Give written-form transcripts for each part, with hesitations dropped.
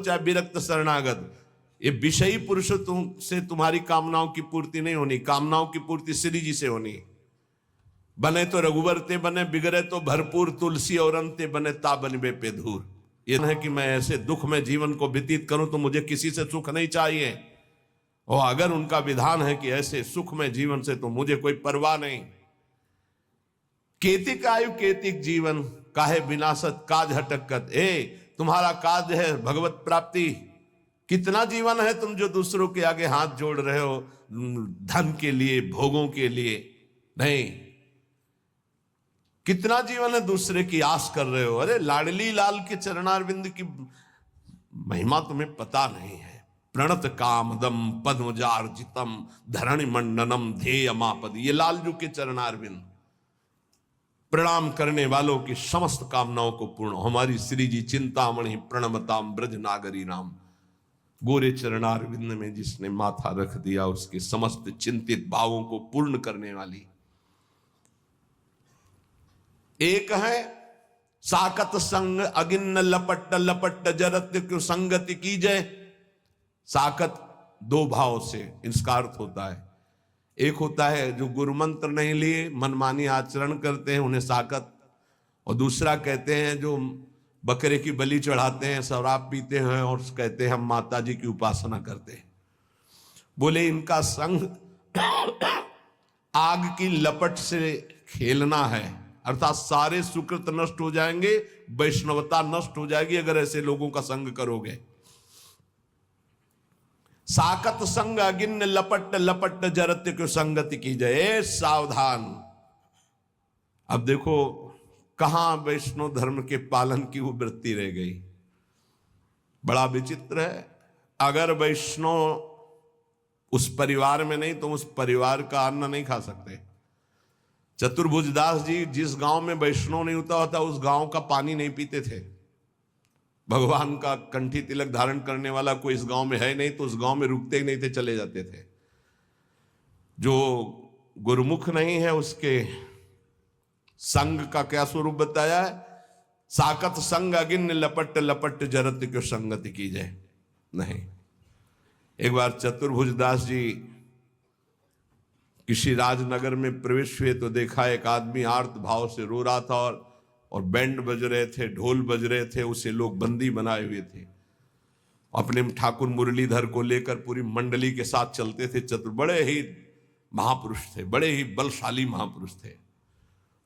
चाहे विरक्त शरणागत, ये विषयी पुरुषों से तुम्हारी कामनाओं की पूर्ति नहीं होनी। कामनाओं की पूर्ति श्री जी से होनी। बने तो रघुवर ते बने, बिगड़े तो भरपूर तुलसी और अंते बने ता बनबे पे धूर। ये है कि मैं ऐसे दुख में जीवन को व्यतीत करूं तो मुझे किसी से सुख नहीं चाहिए, और अगर उनका विधान है कि ऐसे सुख में जीवन से तो मुझे कोई परवाह नहीं। केतिक आयु केतिक जीवन, काहे विनाशत काज हटकत। तुम्हारा काज है भगवत प्राप्ति। कितना जीवन है तुम जो दूसरों के आगे हाथ जोड़ रहे हो धन के लिए, भोगों के लिए नहीं। कितना जीवन है दूसरे की आस कर रहे हो। अरे लाडली लाल के चरणारविंद की महिमा तुम्हें पता नहीं है। प्रणत कामदम पद्मजार्जितम धरणि मंडनम ध्येय मापद। ये लालजू के चरणारविंद प्रणाम करने वालों की समस्त कामनाओं को पूर्ण। हमारी श्री जी चिंतामणि प्रणमताम ब्रज नागरी नाम। गोरे चरणारविंद में जिसने माथा रख दिया उसके समस्त चिंतित भावों को पूर्ण करने वाली एक है। साकत संग अगिन्न लपट लपट जरत क्यों संगति की जय। साकत दो भाव से इसका अर्थ होता है। एक होता है जो गुरु मंत्र नहीं लिए मनमानी आचरण करते हैं उन्हें साकत, और दूसरा कहते हैं जो बकरे की बलि चढ़ाते हैं, शराब पीते हैं और कहते हैं हम माता जी की उपासना करते हैं। बोले इनका संग आग की लपट से खेलना है, अर्थात सारे सुकृत नष्ट हो जाएंगे, वैष्णवता नष्ट हो जाएगी अगर ऐसे लोगों का संग करोगे। साकत संग अगिन्न लपट लपट जरत्य को संगति की जय। सावधान। अब देखो कहां वैष्णव धर्म के पालन की वो वृत्ति रह गई। बड़ा विचित्र है। अगर वैष्णव उस परिवार में नहीं तो उस परिवार का अन्न नहीं खा सकते। चतुर्भुज दास जी जिस गांव में वैष्णव नहीं होता उस गांव का पानी नहीं पीते थे। भगवान का कंठी तिलक धारण करने वाला कोई इस गांव में है नहीं तो उस गांव में रुकते ही नहीं थे, चले जाते थे। जो गुरुमुख नहीं है उसके संग का क्या स्वरूप बताया है। साकत संग अगिन्न लपट लपट जरत क्यों संगति की जाए। नहीं, एक बार चतुर्भुज दास जी किसी राजनगर में प्रवेश हुए तो देखा एक आदमी आर्त भाव से रो रहा था और बैंड बज रहे थे, ढोल बज रहे थे, उसे लोग बंदी बनाए हुए थे। अपने ठाकुर मुरलीधर को लेकर पूरी मंडली के साथ चलते थे। बड़े ही महापुरुष थे, बड़े ही बलशाली महापुरुष थे।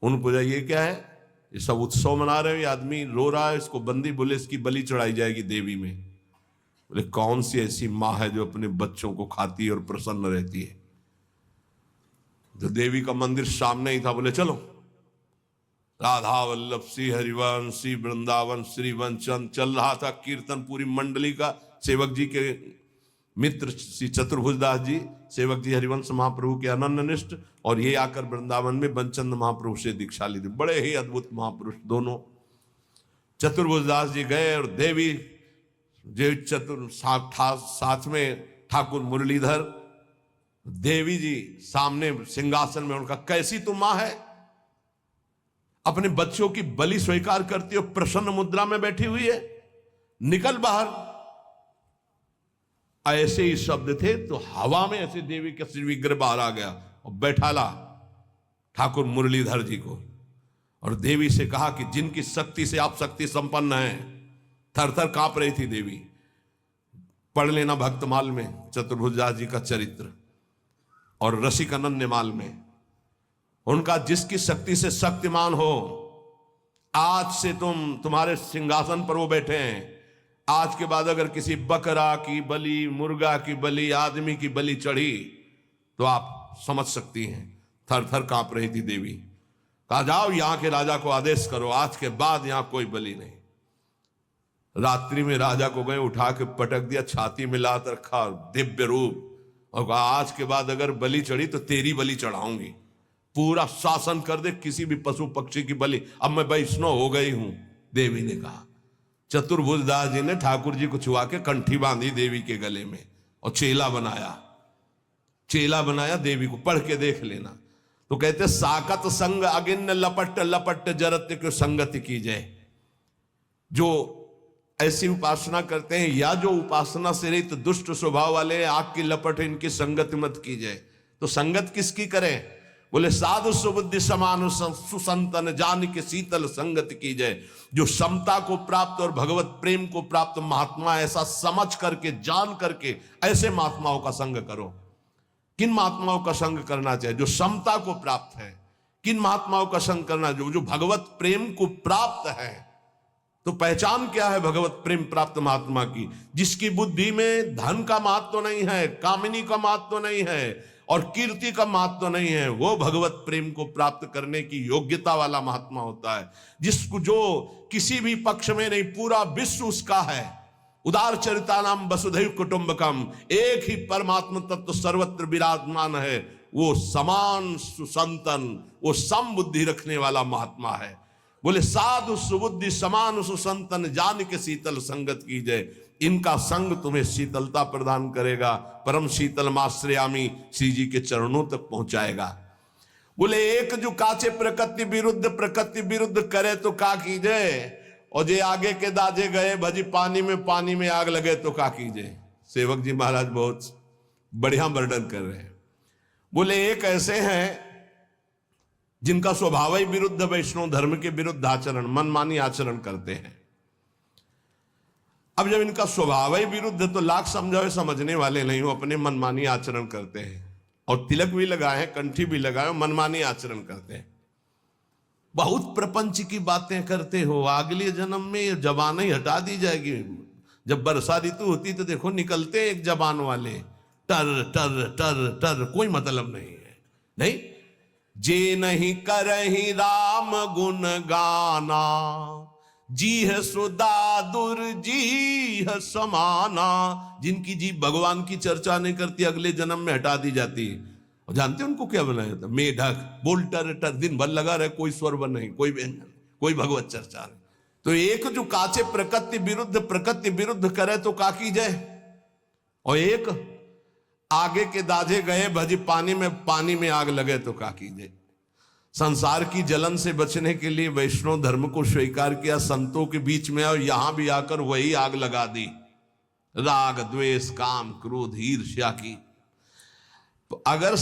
उन पूछा ये क्या है, ये सब उत्सव मना रहे हो, ये आदमी रो रहा है, इसको बंदी। बोले इसकी बलि चढ़ाई जाएगी देवी में। बोले कौन सी ऐसी माँ है जो अपने बच्चों को खाती है और प्रसन्न रहती है। जो देवी का मंदिर सामने ही था। बोले चलो। राधा वल्लभ श्री हरिवंश श्री वृंदावन श्री वंचन चल रहा था कीर्तन। पूरी मंडली का सेवक जी के मित्र श्री चतुर्भुज दास जी, सेवक जी हरिवंश महाप्रभु के अनन्य निष्ठ, और ये आकर वृंदावन में बंचंद महाप्रभु से दीक्षा ली थी। बड़े ही अद्भुत महापुरुष दोनों। चतुर्भुज दास जी गए और देवी जो साथ में ठाकुर मुरलीधर, देवी जी सामने सिंहासन में। उनका कैसी तुम मां है, अपने बच्चों की बलि स्वीकार करती हो, प्रसन्न मुद्रा में बैठी हुई है, निकल बाहर। ऐसे ही शब्द थे तो हवा में ऐसे देवी का श्री विग्रह बाहर आ गया और बैठा ला ठाकुर मुरलीधर जी को, और देवी से कहा कि जिनकी शक्ति से आप शक्ति संपन्न हैं। थर थर कांप रही थी देवी। पढ़ लेना भक्तमाल में चतुर्भुज दास जी का चरित्र, और रसिक अनन्यमाल में। उनका जिसकी शक्ति से शक्तिमान हो, आज से तुम्हारे सिंहासन पर वो बैठे हैं। आज के बाद अगर किसी बकरा की बलि, मुर्गा की बलि, आदमी की बलि चढ़ी तो आप समझ सकती हैं। थर थर कांप रही थी देवी। कहा जाओ यहां के राजा को आदेश करो, आज के बाद यहां कोई बलि नहीं। रात्रि में राजा को गए, उठा के पटक दिया, छाती में लात रखा, दिव्य रूप, और कहा आज के बाद अगर बलि चढ़ी तो तेरी बलि चढ़ाऊंगी। पूरा शासन कर दे, किसी भी पशु पक्षी की बलि। अब मैं वैष्णव हो गई हूं, देवी ने कहा। चतुर्भुज दास जी ने ठाकुर जी को छुआ के कंठी बांधी देवी के गले में और चेला बनाया देवी को। पढ़ के देख लेना। तो कहते साकत संग अगिन्न लपट लपट जरत क्यों संगति की जाए। जो ऐसी उपासना करते हैं, या जो उपासना से रहित दुष्ट स्वभाव वाले आग की लपट है, इनकी संगत मत की जाए। तो संगत किसकी करें? बोले साधु सुबुद्धि समान सुसंतन जान के शीतल संगत की जाए। जो समता को प्राप्त और भगवत प्रेम को प्राप्त महात्मा, ऐसा समझ करके जान करके ऐसे महात्माओं का संग करो। किन महात्माओं का संग करना चाहिए? जो समता को प्राप्त है। किन महात्माओं का संग करना? जो भगवत प्रेम को प्राप्त है। तो पहचान क्या है भगवत प्रेम प्राप्त महात्मा की? जिसकी बुद्धि में धन का महत्व नहीं है, कामिनी का महत्व नहीं है और कीर्ति का महत्व नहीं है, वो भगवत प्रेम को प्राप्त करने की योग्यता वाला महात्मा होता है। जिसको जो किसी भी पक्ष में नहीं, पूरा विश्व उसका है। उदार चरितानाम वसुधैव कुटुंबकम, एक ही परमात्मा तत्व सर्वत्र विराजमान है। वो समान सुसंतन, वो सम बुद्धि रखने वाला महात्मा है। बोले साधु सुबुद्धि समान सुसंतन जान के शीतल संगत की जाए। इनका संग तुम्हें शीतलता प्रदान करेगा, परम शीतल माश्रयामी श्री जी के चरणों तक पहुंचाएगा। बोले एक जो काचे प्रकृति विरुद्ध करे तो का कीजिए, और जे आगे के दाजे गए भजी पानी में आग लगे तो का कीजिए। सेवक जी महाराज बहुत बढ़िया वर्णन कर रहे हैं। बोले एक ऐसे हैं जिनका स्वभाव ही विरुद्ध, वैष्णव धर्म के विरुद्ध आचरण, मनमानी आचरण करते हैं। अब जब इनका स्वभाव ही विरुद्ध, तो लाख समझावे समझने वाले नहीं हो, अपने मनमानी आचरण करते हैं। और तिलक भी लगाए हैं, कंठी भी लगाए, मनमानी आचरण करते हैं। बहुत प्रपंच की बातें करते हो। अगले जन्म में ये जबान ही हटा दी जाएगी। जब वर्षा ऋतु होती तो देखो निकलते एक जबान वाले, टर टर टर टर, कोई मतलब नहीं है। नहीं, जे नहीं करही राम गुण गाना, जी है सुदादुर जी है समाना। जिनकी जी भगवान की चर्चा नहीं करती, अगले जन्म में हटा दी जाती है। और जानते हैं उनको क्या बनाया जाता? मेढक, बोल टर टर, दिन भर लगा रहे, कोई स्वर नहीं, कोई व्यंजन, कोई भगवत चर्चा नहीं। तो एक जो काचे प्रकृति विरुद्ध करे तो का की जाए, और एक आगे के दाजे गए भजी पानी में आग लगे तो का कीजिए। संसार की जलन से बचने के लिए वैष्णव धर्म को स्वीकार किया, संतों के बीच में और यहां भी आकर वही आग लगा दी, राग द्वेष काम क्रोध ईर्ष्या की। तो अगर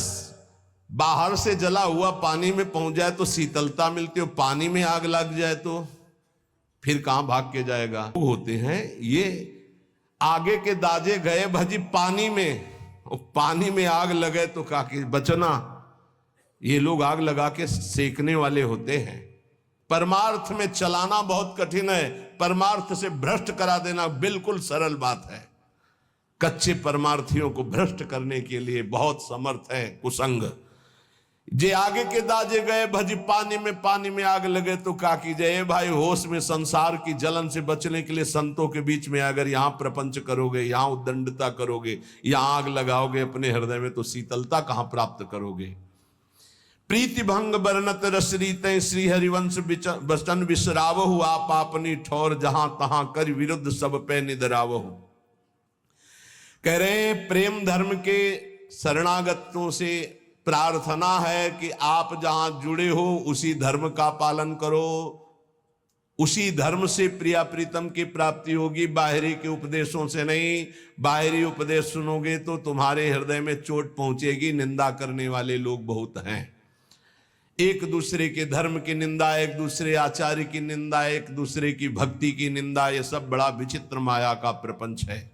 बाहर से जला हुआ पानी में पहुंच जाए तो शीतलता मिलती हो, पानी में आग लग जाए तो फिर कहां भाग के जाएगा। होते हैं ये आगे के दाजे गए भजी पानी में आग लगे तो काकी बचना। ये लोग आग लगा के सेकने वाले होते हैं। परमार्थ में चलाना बहुत कठिन है, परमार्थ से भ्रष्ट करा देना बिल्कुल सरल बात है। कच्चे परमार्थियों को भ्रष्ट करने के लिए बहुत समर्थ है कुसंग। जे आगे के दाजे गए भजी पानी में आग लगे तो का कीजिए। भाई होश में संसार की जलन से बचने के लिए संतों के बीच में अगर यहां प्रपंच करोगे, यहां उद्दंडता करोगे, यहां आग लगाओगे अपने हृदय में, तो शीतलता कहां प्राप्त करोगे। प्रीति भंग बरनत रस रीते श्री हरिवंश बचन बिसरावहु, आप अपनी ठौर जहां तहां कर विरुद्ध सब पे निदरावहु। कह रहे प्रेम धर्म के शरणागतों से प्रार्थना है कि आप जहां जुड़े हो उसी धर्म का पालन करो, उसी धर्म से प्रिया प्रीतम की प्राप्ति होगी, बाहरी के उपदेशों से नहीं। बाहरी उपदेश सुनोगे तो तुम्हारे हृदय में चोट पहुंचेगी। निंदा करने वाले लोग बहुत हैं, एक दूसरे के धर्म की निंदा, एक दूसरे आचार्य की निंदा, एक दूसरे की भक्ति की निंदा, ये सब बड़ा विचित्र माया का प्रपंच है।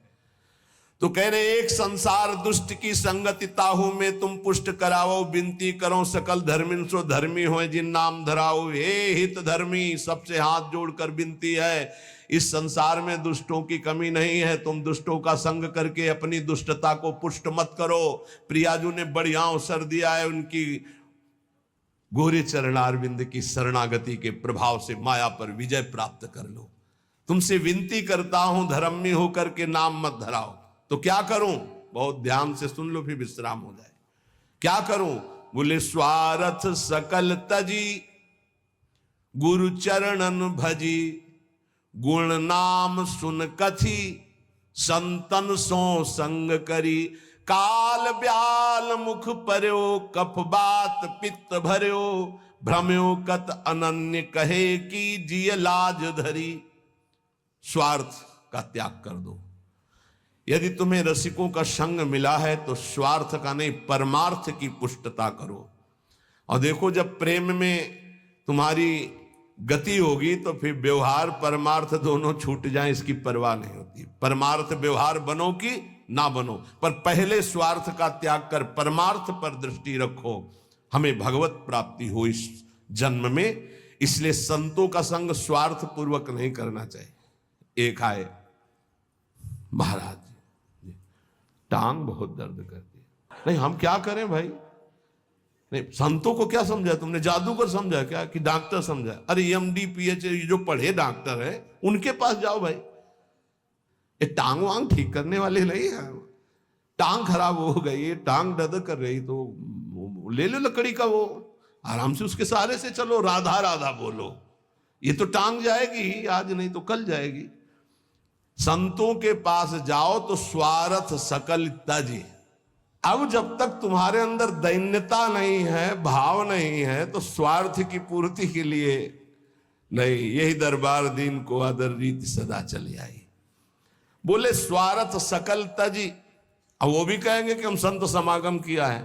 तो कह रहे एक संसार दुष्ट की संगति ताहू में तुम पुष्ट कराओ, विनती करो सकल धर्मिन सो धर्मी हो जिन नाम धराओ। हे हित धर्मी, सबसे हाथ जोड़कर विनती है, इस संसार में दुष्टों की कमी नहीं है। तुम दुष्टों का संग करके अपनी दुष्टता को पुष्ट मत करो। प्रियाजू ने बढ़िया अवसर दिया है, उनकी गोरे चरणारविंद की शरणागति के प्रभाव से माया पर विजय प्राप्त कर लो। तुमसे विनती करता हूं धर्मी होकर के नाम मत धराओ। तो क्या करूं? बहुत ध्यान से सुन लो फिर विश्राम हो जाए। क्या करूं? बोले स्वार्थ सकल तजी गुरु चरणन भजी, गुण नाम सुन कथी संतन सो संग करी। काल ब्याल मुख पर्यो कफ बात पित्त भर्यो, भ्रम्यो कत अनन्य कहे की जिय लाज धरी। स्वार्थ का त्याग कर दो। यदि तुम्हें रसिकों का संग मिला है तो स्वार्थ का नहीं, परमार्थ की पुष्टता करो। और देखो, जब प्रेम में तुम्हारी गति होगी तो फिर व्यवहार परमार्थ दोनों छूट जाएं, इसकी परवाह नहीं होती। परमार्थ व्यवहार बनो कि ना बनो, पर पहले स्वार्थ का त्याग कर परमार्थ पर दृष्टि रखो, हमें भगवत प्राप्ति हो इस जन्म में। इसलिए संतों का संग स्वार्थ पूर्वक नहीं करना चाहिए। एक आए महाराज, टांग बहुत दर्द करती है। नहीं, हम क्या करें भाई? नहीं, संतों को क्या समझा तुमने? जादूगर समझा क्या कि डॉक्टर समझा? अरे एमडी पीएचडी जो पढ़े डॉक्टर है उनके पास जाओ भाई। ये टांग वांग ठीक करने वाले नहीं है। टांग खराब हो गई, टांग दर्द कर रही तो ले लो लकड़ी का, वो आराम से उसके सहारे से चलो, राधा राधा बोलो। ये तो टांग जाएगी आज नहीं तो कल जाएगी। संतों के पास जाओ तो स्वार्थ सकल त्याजी। अब जब तक तुम्हारे अंदर दैन्यता नहीं है, भाव नहीं है, तो स्वार्थ की पूर्ति के लिए नहीं, यही दरबार दीन को आदर रीति सदा चली आई। बोले स्वार्थ सकल त्याजी। अब वो भी कहेंगे कि हम संत समागम किया है।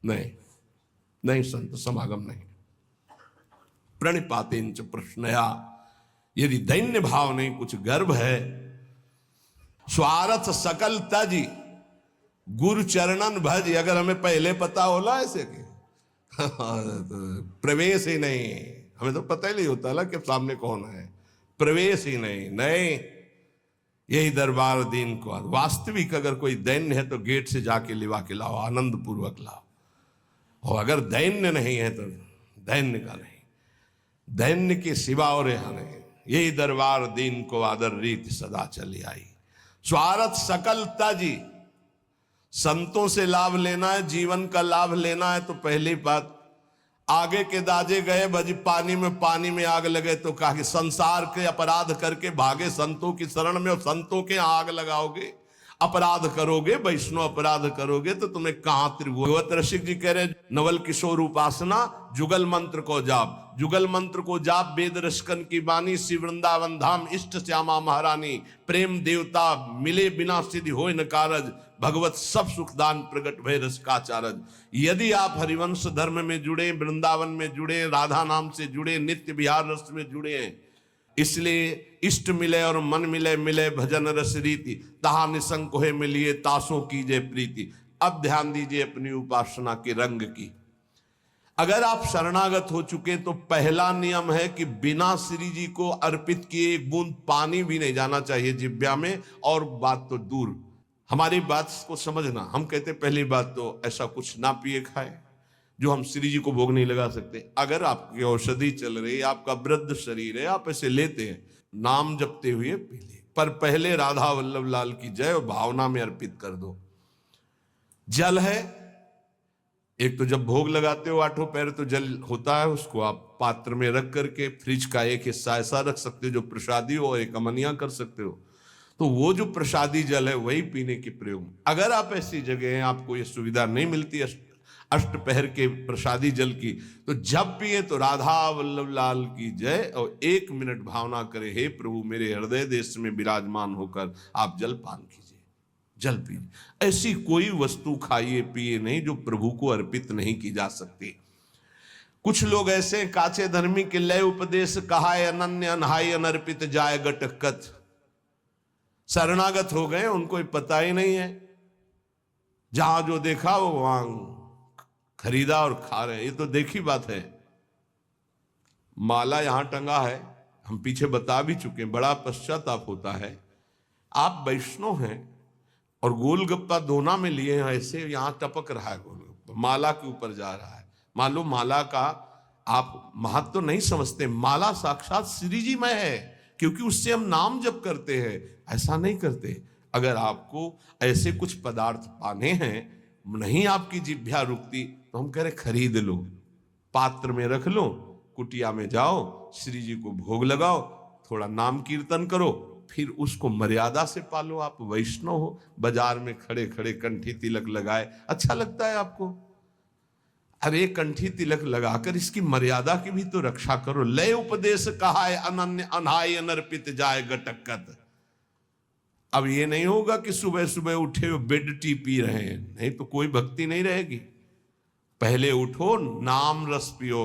नहीं नहीं, संत समागम नहीं। प्रणिपातेंच प्रश्नया, यदि दैन्य भाव नहीं, कुछ गर्व है, स्वार्थ सकल त्याजी गुरु चरणन भज। अगर हमें पहले पता होला ऐसे कि प्रवेश ही नहीं, हमें तो पता ही नहीं होता ना कि सामने कौन है, प्रवेश ही नहीं। नहीं, यही दरबार दीन को वास्तविक अगर कोई दैन्य है तो गेट से जाके लिवा के लाओ, आनंद पूर्वक लाओ। और अगर दैन्य नहीं है तो दैन्य का नहीं, दैन्य के सिवा और यहाँ नहीं। यही दरबार दीन को आदर रीति सदा चली आई। स्वार्थ सकल त्याजी। संतों से लाभ लेना है, जीवन का लाभ लेना है, तो पहली बात, आगे के दाजे गए भजी पानी में आग लगे, तो कहा कि संसार के अपराध करके भागे संतों की शरण में, और संतों के आग लगाओगे, अपराध करोगे, वैष्णव अपराध करोगे तो तुम्हें कहां त्रिभुवत। रसिक जी कह रहे, नवल किशोर उपासना जुगल मंत्र को जाप। जुगल मंत्र को जाप, वेद रसकन की बानी, श्री वृंदावन धाम इष्ट श्यामा महारानी। प्रेम देवता मिले बिना सिद्धि होय न कारज, भगवत सब सुखदान प्रगट भय रस का चारज। यदि आप हरिवंश धर्म में जुड़े, वृंदावन में जुड़े, राधा नाम से जुड़े, नित्य विहार रस में जुड़े हैं, इसलिए इष्ट मिले और मन मिले, मिले भजन रस रीति, तहा निसंक होए मिलिए तासों कीजिए प्रीति। अब ध्यान दीजिए अपनी उपासना के रंग की। अगर आप शरणागत हो चुके तो पहला नियम है कि बिना श्री जी को अर्पित किए एक बूंद पानी भी नहीं जाना चाहिए जिब्या में। और बात तो दूर, हमारी बात को समझना, हम कहते पहली बात तो ऐसा कुछ ना पिए खाए जो हम श्री जी को भोग नहीं लगा सकते। अगर आपकी औषधि चल रही है, आपका वृद्ध शरीर है, आप ऐसे लेते हैं, नाम जपते हुए पी ले, पर पहले राधा वल्लभ लाल की जय और भावना में अर्पित कर दो। जल है, एक तो जब भोग लगाते हो आठों पैर तो जल होता है, उसको आप पात्र में रख करके फ्रिज का एक हिस्सा ऐसा रख सकते हो जो प्रसादी हो, और एक अमनिया कर सकते हो, तो वो जो प्रसादी जल है वही पीने के प्रयोग। अगर आप ऐसी जगह हैं आपको ये सुविधा नहीं मिलती अष्टपहर के प्रसादी जल की, तो जब पिए तो राधा वल्लभ लाल की जय और 1 मिनट भावना करे, हे प्रभु मेरे हृदय देश में विराजमान होकर आप जल पान कीजिए, जल पीजिए। ऐसी कोई वस्तु खाइए पिए नहीं जो प्रभु को अर्पित नहीं की जा सकती। कुछ लोग ऐसे काचे धर्मी के लय उपदेश कहा अनन्य अनहाई अनर्पित जाय गटकत, शरणागत हो गए, उनको पता ही नहीं है, जहां जो देखा वो वहां खरीदा और खा रहे। ये तो देखी बात है। माला यहां टंगा है, हम पीछे बता भी चुके, बड़ा पश्चाताप होता है। आप वैष्णव हैं और गोलगप्पा दोना में लिए हैं, ऐसे यहां टपक रहा है गोलगप्पा, माला के ऊपर जा रहा है। मान लो माला का आप महत्व तो नहीं समझते, माला साक्षात श्री जी में है, क्योंकि उससे हम नाम जप करते हैं, ऐसा नहीं करते। अगर आपको ऐसे कुछ पदार्थ पाने हैं, नहीं आपकी जिह्वा रुकती, तो हम कह रहे खरीद लो, पात्र में रख लो, कुटिया में जाओ, श्री जी को भोग लगाओ, थोड़ा नाम कीर्तन करो, फिर उसको मर्यादा से पालो। आप वैष्णव हो, बाजार में खड़े खड़े कंठी तिलक लगाए अच्छा लगता है आपको? अरे कंठी तिलक लगाकर इसकी मर्यादा की भी तो रक्षा करो। लय उपदेश कहा है अनन्य अनहाय अनर्पित जाय गटकत। अब ये नहीं होगा कि सुबह सुबह उठे हो बेड टी पी रहे हैं, नहीं तो कोई भक्ति नहीं रहेगी। पहले उठो, नाम रस पियो,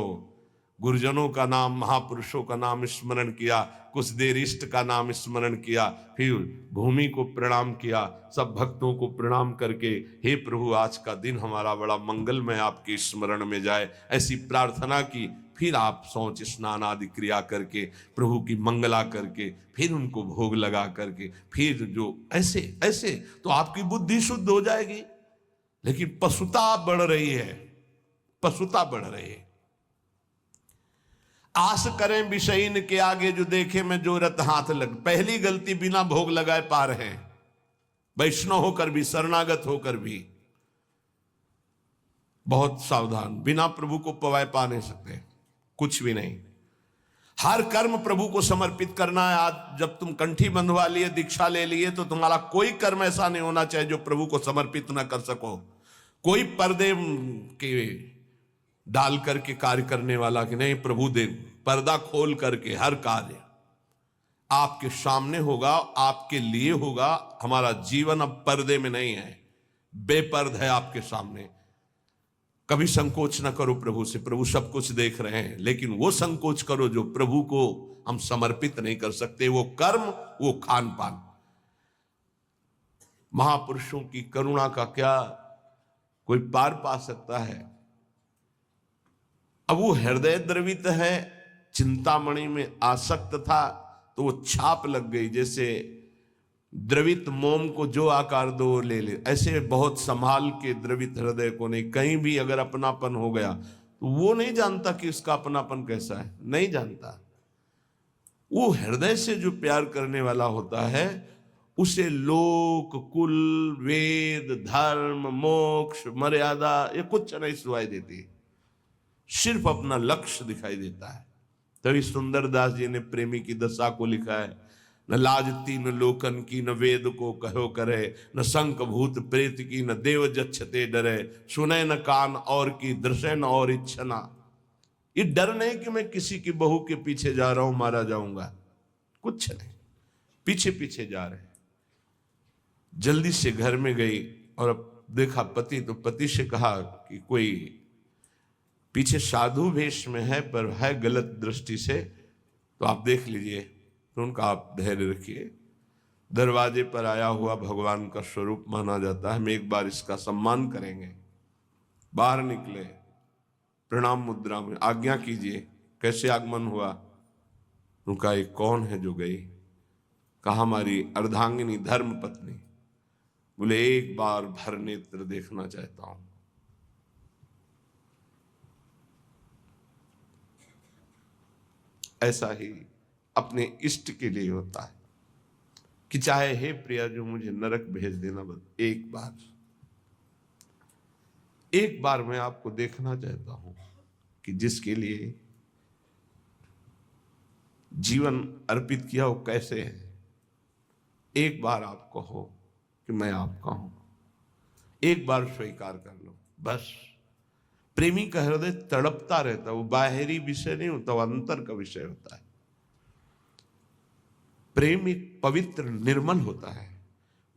गुरुजनों का नाम, महापुरुषों का नाम स्मरण किया, कुछ देर इष्ट का नाम स्मरण किया, फिर भूमि को प्रणाम किया, सब भक्तों को प्रणाम करके हे प्रभु आज का दिन हमारा बड़ा मंगलमय आपके स्मरण में जाए, ऐसी प्रार्थना की। फिर आप शौच स्नान आदि क्रिया करके प्रभु की मंगला करके फिर उनको भोग लगा करके फिर जो ऐसे ऐसे तो आपकी बुद्धि शुद्ध हो जाएगी। लेकिन पशुता बढ़ रही है, पशुता बढ़ रही है। आस करें विषयीन के आगे जो देखे मैं जो रत हाथ लग। पहली गलती बिना भोग लगाए पा रहे हैं, वैष्णव होकर भी, शरणागत होकर भी। बहुत सावधान, बिना प्रभु को पवाए पा नहीं सकते, कुछ भी नहीं। हर कर्म प्रभु को समर्पित करना है। आज जब तुम कंठी बंधवा लिए, दीक्षा ले लिए, तो तुम्हारा कोई कर्म ऐसा नहीं होना चाहिए जो प्रभु को समर्पित ना कर सको। कोई पर्दे के डाल करके कार्य करने वाला कि नहीं, प्रभु दे पर्दा खोल करके हर कार्य आपके सामने होगा, आपके लिए होगा। हमारा जीवन अब पर्दे में नहीं है, बेपर्द है आपके सामने। कभी संकोच ना करो प्रभु से, प्रभु सब कुछ देख रहे हैं, लेकिन वो संकोच करो जो प्रभु को हम समर्पित नहीं कर सकते। वो कर्म, वो खान पान। महापुरुषों की करुणा का क्या कोई पार पा सकता है? अब वो हृदय द्रवित है, चिंतामणि में आसक्त था तो वो छाप लग गई। जैसे द्रवित मोम को जो आकार दो ले ले, ऐसे बहुत संभाल के द्रवित हृदय को नहीं। कहीं भी अगर अपनापन हो गया तो वो नहीं जानता कि उसका अपनापन कैसा है, नहीं जानता। वो हृदय से जो प्यार करने वाला होता है उसे लोक, कुल, वेद, धर्म, मोक्ष, मर्यादा ये कुछ नहीं सुनाई देती, सिर्फ अपना लक्ष्य दिखाई देता है। तभी सुंदरदास जी ने प्रेमी की दशा को लिखा है, न लाज तीन लोकन की, न वेद को कहो करे, न शंख भूत प्रेत की, न देव जच्छते डरे, सुने न कान और की, दृश्य न और इच्छना। ये डर नहीं कि मैं किसी की बहू के पीछे जा रहा हूं, मारा जाऊंगा, कुछ नहीं, पीछे पीछे जा रहे। जल्दी से घर में गई और अब देखा पति, तो पति से कहा कि कोई पीछे साधु वेश में है पर है गलत दृष्टि से, तो आप देख लीजिए। तो उनका आप धैर्य रखिए, दरवाजे पर आया हुआ भगवान का स्वरूप माना जाता है, हम एक बार इसका सम्मान करेंगे। बाहर निकले, प्रणाम मुद्रा में, आज्ञा कीजिए, कैसे आगमन हुआ? उनका एक कौन है जो गई? कहा हमारी अर्धांगिनी धर्म पत्नी। बोले एक बार भर नेत्र देखना चाहता हूं। ऐसा ही अपने इष्ट के लिए होता है कि चाहे हे प्रिया जो मुझे नरक भेज देना, बस एक बार मैं आपको देखना चाहता हूं कि जिसके लिए जीवन अर्पित किया वो कैसे है। एक बार आप कहो कि मैं आपका हूं, एक बार स्वीकार कर लो बस। प्रेमी का हृदय तड़पता रहता है, वो बाहरी विषय नहीं होता, वो अंतर का विषय होता है। प्रेम एक पवित्र निर्मल होता है।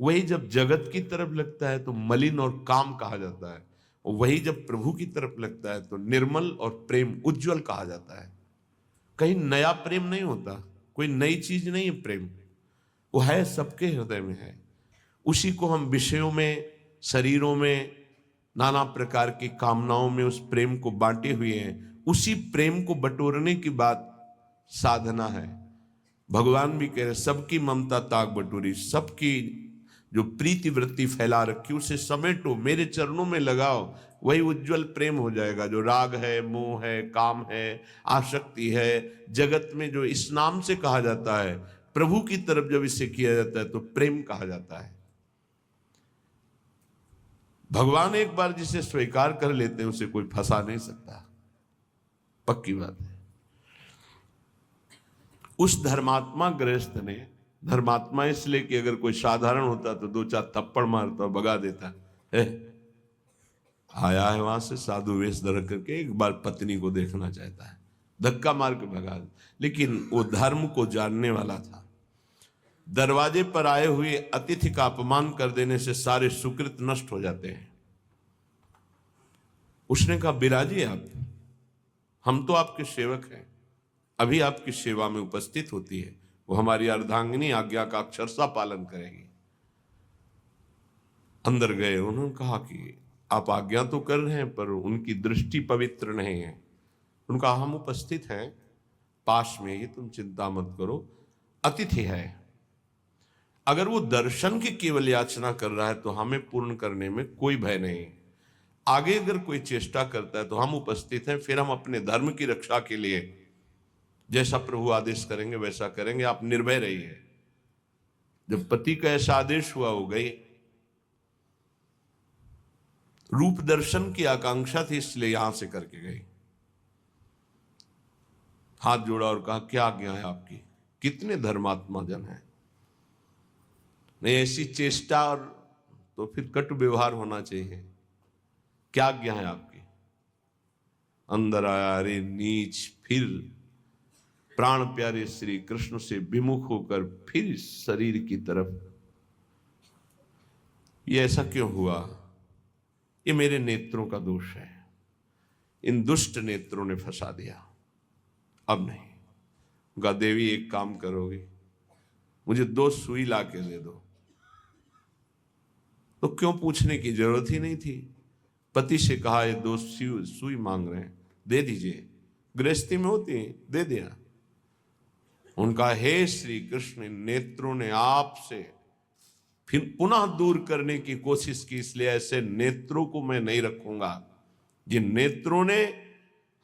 वही जब जगत की तरफ लगता है तो मलिन और काम कहा जाता है, और वही जब प्रभु की तरफ लगता है तो निर्मल और प्रेम उज्जवल कहा जाता है। कहीं नया प्रेम नहीं होता, कोई नई चीज नहीं है प्रेम, वो है सबके हृदय में है। उसी को हम विषयों में, शरीरों में, नाना प्रकार की कामनाओं में उस प्रेम को बांटे हुए हैं। उसी प्रेम को बटोरने की बात साधना है। भगवान भी कह रहे सबकी ममता ताक बटोरी, सबकी जो प्रीति वृत्ति फैला रखी उसे समेटो, मेरे चरणों में लगाओ, वही उज्जवल प्रेम हो जाएगा। जो राग है, मोह है, काम है, आसक्ति है, जगत में जो इस नाम से कहा जाता है, प्रभु की तरफ जब इसे किया जाता है तो प्रेम कहा जाता है। भगवान एक बार जिसे स्वीकार कर लेते हैं उसे कोई फंसा नहीं सकता, पक्की बात है। उस धर्मात्मा गृहस्थ ने, धर्मात्मा इसलिए कि अगर कोई साधारण होता तो दो चार थप्पड़ मारता और भगा देता है। आया है वहां से साधु वेश धर करके, एक बार पत्नी को देखना चाहता है, धक्का मार के भगा दे। लेकिन वो धर्म को जानने वाला था। दरवाजे पर आए हुए अतिथि का अपमान कर देने से सारे सुकृत नष्ट हो जाते हैं। उसने कहा बिराजिए आप, हम तो आपके सेवक हैं, अभी आपकी सेवा में उपस्थित होती है, वो हमारी अर्धांगिनी आज्ञा का अक्षरशः पालन करेगी। अंदर गए, उन्होंने कहा कि आप आज्ञा तो कर रहे हैं पर उनकी दृष्टि पवित्र नहीं है। उनका हम उपस्थित हैं पास में ही, तुम चिंता मत करो, अतिथि है। अगर वो दर्शन की केवल याचना कर रहा है तो हमें पूर्ण करने में कोई भय नहीं। आगे अगर कोई चेष्टा करता है तो हम उपस्थित हैं, फिर हम अपने धर्म की रक्षा के लिए जैसा प्रभु आदेश करेंगे वैसा करेंगे, आप निर्भय रहिए। जब पति का ऐसा आदेश हुआ, हो गई। रूप दर्शन की आकांक्षा थी, इसलिए यहां से करके गई। हाथ जोड़ा और कहा क्या आज्ञा है आपकी? कितने धर्मात्मा जन हैं, नहीं ऐसी चेष्टा और तो फिर कटु व्यवहार होना चाहिए। क्या आज्ञा है आपकी? अंदर आया, अरे नीच, फिर प्राण प्यारे श्री कृष्ण से विमुख होकर फिर शरीर की तरफ, ये ऐसा क्यों हुआ? ये मेरे नेत्रों का दोष है, इन दुष्ट नेत्रों ने फंसा दिया। अब नहीं। गा देवी एक काम करोगे, मुझे 2 सुई ला के दे दो। तो क्यों पूछने की जरूरत ही नहीं थी। पति से कहा ये 2 सुई मांग रहे हैं, दे दीजिए, गृहस्थी में होती है, दे दिया। उनका हे श्री कृष्ण, नेत्रों ने आपसे फिर पुनः दूर करने की कोशिश की, इसलिए ऐसे नेत्रों को मैं नहीं रखूंगा। जिन नेत्रों ने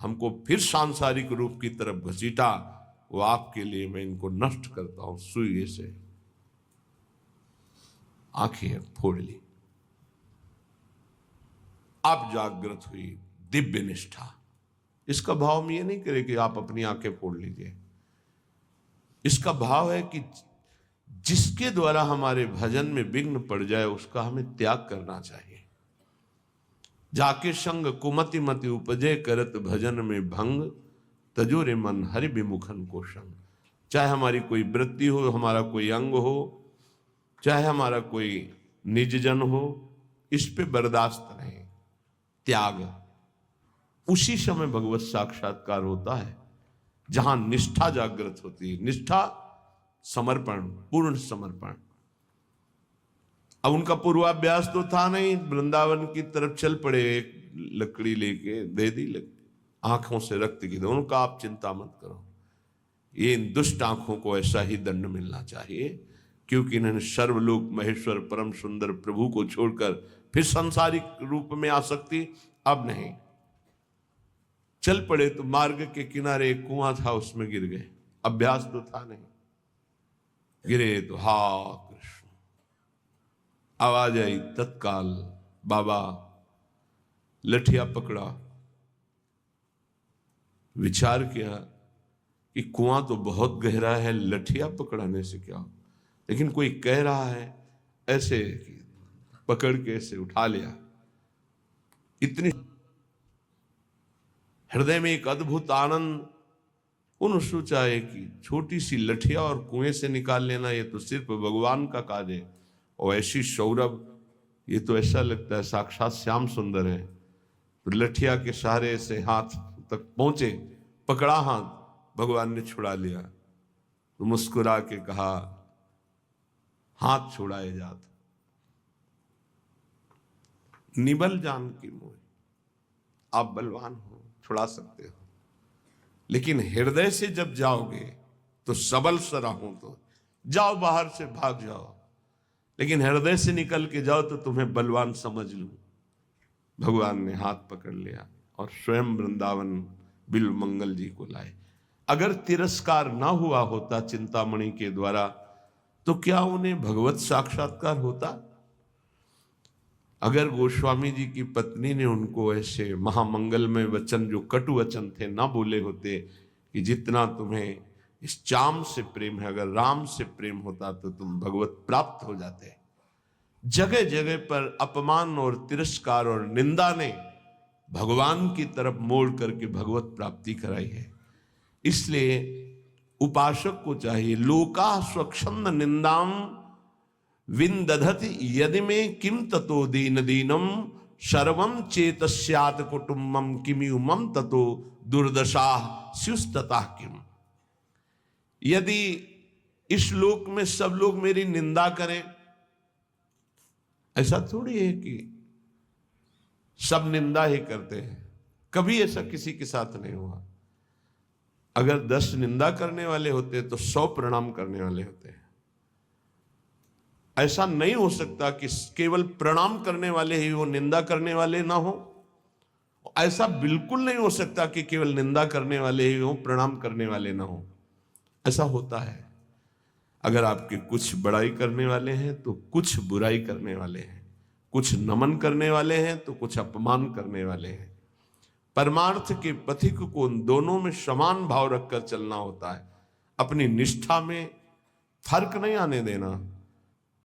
हमको फिर सांसारिक रूप की तरफ घसीटा, वो आपके लिए मैं इनको नष्ट करता हूं। सुई से आंखें फोड़ ली। आप जागृत हुई, दिव्य निष्ठा। इसका भाव हम ये नहीं करें कि आप अपनी आंखें फोड़ लीजिए। इसका भाव है कि जिसके द्वारा हमारे भजन में विघ्न पड़ जाए उसका हमें त्याग करना चाहिए। जाके संग कुमति मति उपजे, करत भजन में भंग, तजोरे मन हरि विमुखन को संग। चाहे हमारी कोई वृत्ति हो, हमारा कोई अंग हो, चाहे हमारा कोई निज जन हो, इस पे बर्दाश्त नहीं, त्याग। उसी समय भगवत साक्षात्कार होता है जहां निष्ठा जागृत होती है। निष्ठा, समर्पण, पूर्ण समर्पण। अब उनका पूर्वाभ्यास तो था नहीं, वृंदावन की तरफ चल पड़े, एक लकड़ी लेके दे दी, आंखों से रक्त की दो। उनका आप चिंता मत करो, ये इन दुष्ट आंखों को ऐसा ही दंड मिलना चाहिए, क्योंकि इन्होंने सर्वलोक महेश्वर परम सुंदर प्रभु को छोड़कर फिर सांसारिक रूप में आसक्ति अब नहीं। चल पड़े तो मार्ग के किनारे एक कुआं था, उसमें गिर गए। अभ्यास तो था नहीं, गिरे तो हा कृष्ण, आवाज आई तत्काल। बाबा लठिया पकड़ा, विचार किया कि कुआं तो बहुत गहरा है, लठिया पकड़ाने से क्या हो, लेकिन कोई कह रहा है, ऐसे पकड़ के ऐसे उठा लिया। इतनी हृदय में एक अद्भुत आनंद। उन्होंने सोचा है कि छोटी सी लठिया और कुएं से निकाल लेना, ये तो सिर्फ भगवान का काज है। और ऐसी सौरभ, ये तो ऐसा लगता है साक्षात श्याम सुंदर है। तो लठिया के सहारे से हाथ तक पहुंचे, पकड़ा हाथ, भगवान ने छुड़ा लिया। तो मुस्कुरा के कहा, हाथ छुड़ाए जात निबल जान की मोह। आप बलवान हो, छुड़ा सकते हो, लेकिन हृदय से जब जाओगे तो सबल सराहूं तो जाओ, बाहर से भाग जाओ, लेकिन हृदय से निकल के जाओ तो तुम्हें बलवान समझ लूं। भगवान ने हाथ पकड़ लिया और स्वयं वृंदावन बिल्व मंगल जी को लाए। अगर तिरस्कार ना हुआ होता चिंतामणि के द्वारा तो क्या उन्हें भगवत साक्षात्कार होता? अगर गोस्वामी जी की पत्नी ने उनको ऐसे महामंगलमय वचन, जो कटु वचन थे, ना बोले होते कि जितना तुम्हें इस चाम से प्रेम है, अगर राम से प्रेम होता तो तुम भगवत प्राप्त हो जाते। जगह जगह पर अपमान और तिरस्कार और निंदा ने भगवान की तरफ मोड़ करके भगवत प्राप्ति कराई है। इसलिए उपासक को चाहिए। लोका स्वच्छंद निंदाम विंदधति यदि में किम ततो दीन दीनम सर्वम चेतस्यात कुटुंबम किमु मम ततो दुर्दशा स्युस्तता किम। यदि इस लोक में सब लोग मेरी निंदा करें, ऐसा थोड़ी है कि सब निंदा ही करते हैं, कभी ऐसा किसी के साथ नहीं हुआ। अगर 10 निंदा करने वाले होते तो 100 प्रणाम करने वाले होते हैं। ऐसा नहीं हो सकता कि केवल प्रणाम करने वाले ही वो, निंदा करने वाले ना हो। ऐसा बिल्कुल नहीं हो सकता कि केवल निंदा करने वाले ही हो, प्रणाम करने वाले ना हो। ऐसा होता है। अगर आपके कुछ बड़ाई करने वाले हैं तो कुछ बुराई करने वाले हैं, कुछ नमन करने वाले हैं तो कुछ अपमान करने वाले हैं। परमार्थ के पथिक को उन दोनों में समान भाव रखकर चलना होता है। अपनी निष्ठा में फर्क नहीं आने देना।